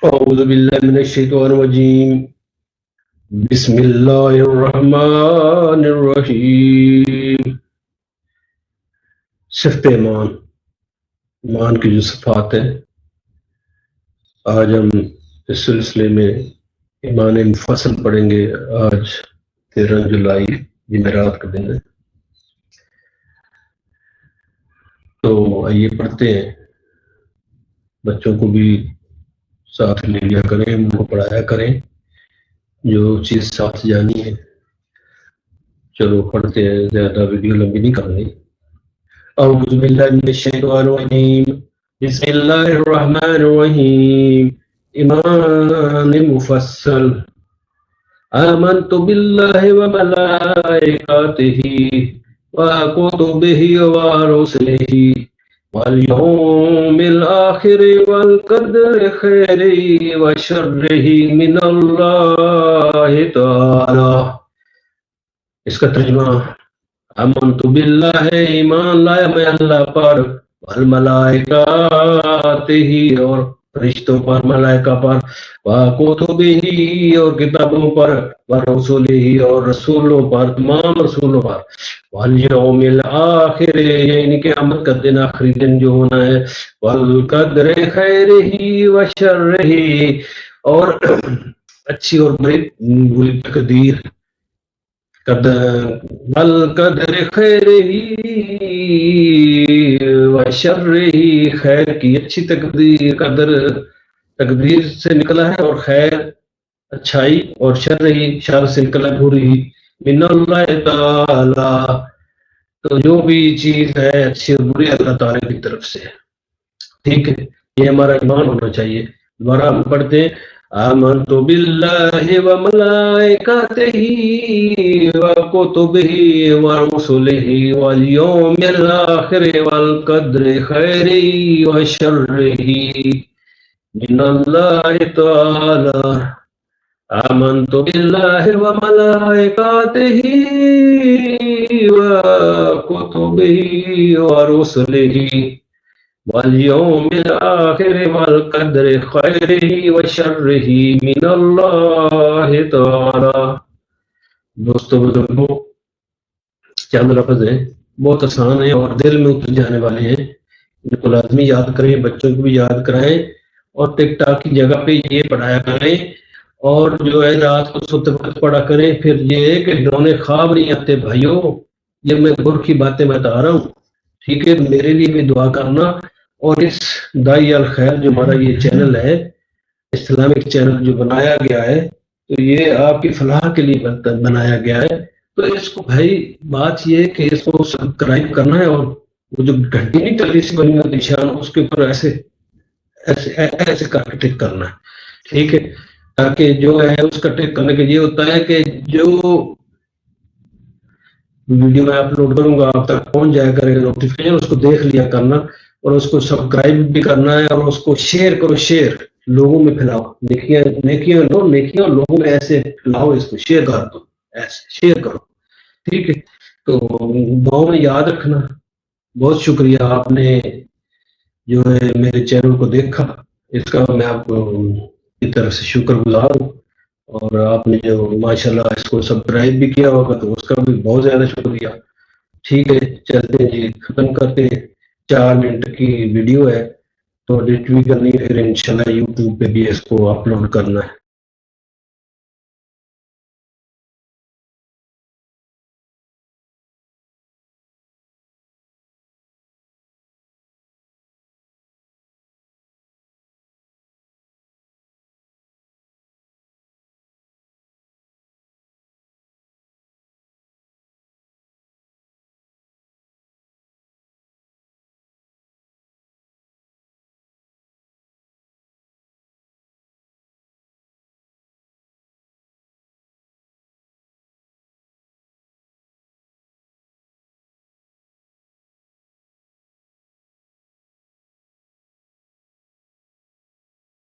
أعوذ بالله من الشيطان الرجيم. بسم الله الرحمن الرحیم. صفت ایمان، ایمان کی جو صفات ہیں، آج ہم اس سلسلے میں ایمان مفصل پڑھیں گے. آج 13 جولائی جمعرات کا دن ہے. تو آئیے پڑھتے ہیں. بچوں کو بھی ساتھ لے لیا کریں، ان کو پڑھایا کریں جو چیز ساتھ جانی ہے. چلو پڑھتے ہیں، زیادہ ویڈیو لمبی نہیں کرنی. اعوذ باللہ من الشیطان الرجیم. بسم اللہ الرحمن الرحیم. ایمان مفصل. آمنت باللہ وملائکاتہ وکتبہ ورسلہ والیوم الآخر والقدر خیرہ وشرہ من اللہ تعالی. اس کا ترجمہ: آمنت باللہ ہے، ایمان لایا میں اللہ پر، والملائکاتہ اور فرشتوں پر، ملائکہ پر، وکتبہ اور کتابوں پر، ورسلہ اور رسولوں پر، تمام رسولوں پر، والیوم الآخر یعنی قیامت کا دن، آخری دن جو ہونا ہے، والقدر خیرہ وشرہ اور اچھی اور بری تقدیر، والقدر خیرہ وشرہ خیر کی اچھی تقدیر، قدر تقدیر سے نکلا ہے، اور خیر اچھائی، اور شر سے نکلا بری، من اللہ تعالی. تو جو بھی چیز ہے اچھی اور بری اللہ تعالی کی طرف سے ہے. ٹھیک ہے، یہ ہمارا ایمان ہونا چاہیے. دوبارہ ہم پڑھتے ہیں: آمنت باللہ وملائکاتہ وکتبہ ورسلہ والیوم الآخر والقدر خیرہ وشرہ من اللہ تعالی. آمنت باللہ وملائکاتہ وکتبہ ورسلہ والیوم الآخر والقدر خیرہ وشرہ من اللہ تعالی. دوستو بزرگوں، چند لفظ ہیں، بہت آسان ہیں اور دل میں اتر جانے والے ہیں. ان کو لازمی یاد کریں، بچوں کو بھی یاد کرائیں، اور ٹک ٹاک کی جگہ پہ یہ پڑھایا کریں. اور جو ہے رات کو سوتے وقت پڑھا کریں. پھر یہ ہے کہ ڈرونے خواب نہیں آتے بھائیوں، یہ میں گر کی باتیں بتا رہا ہوں. ٹھیک ہے، میرے لیے بھی دعا کرنا. اور اس دائی الخیر جو ہمارا یہ چینل ہے، اسلامک چینل جو بنایا گیا ہے، تو یہ آپ کی فلاح کے لیے بنایا گیا ہے. تو اس کو بھائی بات یہ ہے کہ اس کو سبسکرائب کرنا ہے، اور وہ جو گھنٹی نہیں چلی سی بنی ہوئی نشان، اس کے اوپر ایسے ایسے ایسے کر کے ٹک کرنا ہے. ٹھیک ہے، تاکہ جو ہے اس کا ٹک کرنے کے یہ ہوتا ہے کہ جو ویڈیو میں اپلوڈ کروں گا آپ تک پہنچ جایا کرے گا نوٹیفیکیشن، اس کو دیکھ لیا کرنا، اور اس کو سبسکرائب بھی کرنا ہے، اور اس کو شیئر کرو. شیئر لوگوں میں پھیلاؤ، نیکیاں لوگوں میں ایسے پھیلاؤ، اس کو شیئر کر دو، ایسے شیئر کرو. ٹھیک ہے، تو دعاؤں میں یاد رکھنا. بہت شکریہ، آپ نے جو ہے میرے چینل کو دیکھا، اس کا میں آپ کی طرف سے شکر گزار ہوں. اور آپ نے جو ماشاءاللہ اس کو سبسکرائب بھی کیا ہوگا تو اس کا بھی بہت زیادہ شکریہ. ٹھیک ہے، چلتے ہیں جی، ختم کرتے ہیں. 4 منٹ کی ویڈیو ہے تو ایڈٹ بھی کرنی ہے، پھر انشاءاللہ یوٹیوب پہ بھی اس کو اپلوڈ کرنا ہے.